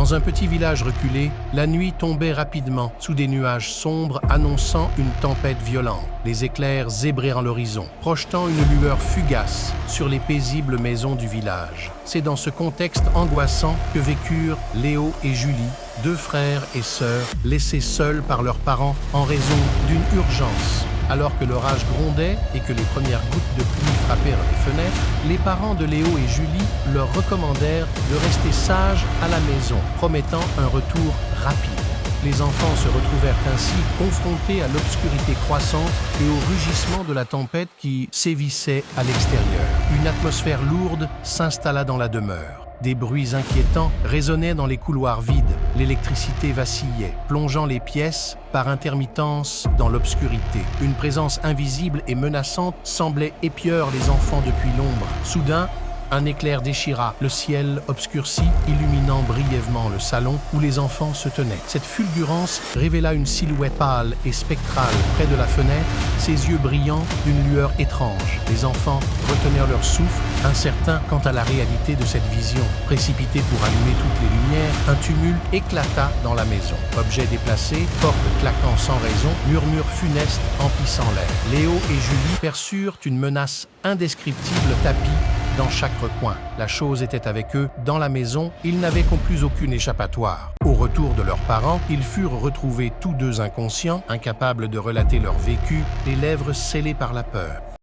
Dans un petit village reculé, la nuit tombait rapidement sous des nuages sombres annonçant une tempête violente. Les éclairs zébraient l'horizon, projetant une lueur fugace sur les paisibles maisons du village. C'est dans ce contexte angoissant que vécurent Léo et Julie, deux frères et sœurs laissés seuls par leurs parents en raison d'une urgence. Alors que l'orage grondait et que les premières gouttes de pluie frappèrent les fenêtres, les parents de Léo et Julie leur recommandèrent de rester sages à la maison, promettant un retour rapide. Les enfants se retrouvèrent ainsi confrontés à l'obscurité croissante et au rugissement de la tempête qui sévissait à l'extérieur. Une atmosphère lourde s'installa dans la demeure. Des bruits inquiétants résonnaient dans les couloirs vides. L'électricité vacillait, plongeant les pièces par intermittence dans l'obscurité. Une présence invisible et menaçante semblait épieur les enfants depuis l'ombre. Soudain, un éclair déchira le ciel obscurci, illuminant brièvement le salon où les enfants se tenaient. Cette fulgurance révéla une silhouette pâle et spectrale près de la fenêtre, ses yeux brillants d'une lueur étrange. Les enfants retenèrent leur souffle, incertains quant à la réalité de cette vision. Précipités pour allumer toutes les lumières, un tumulte éclata dans la maison. Objets déplacés, portes claquant sans raison, murmures funestes emplissant l'air. Léo et Julie perçurent une menace indescriptible tapie dans chaque recoin. La chose était avec eux, dans la maison, ils n'avaient plus aucune échappatoire. Au retour de leurs parents, ils furent retrouvés tous deux inconscients, incapables de relater leur vécu, les lèvres scellées par la peur.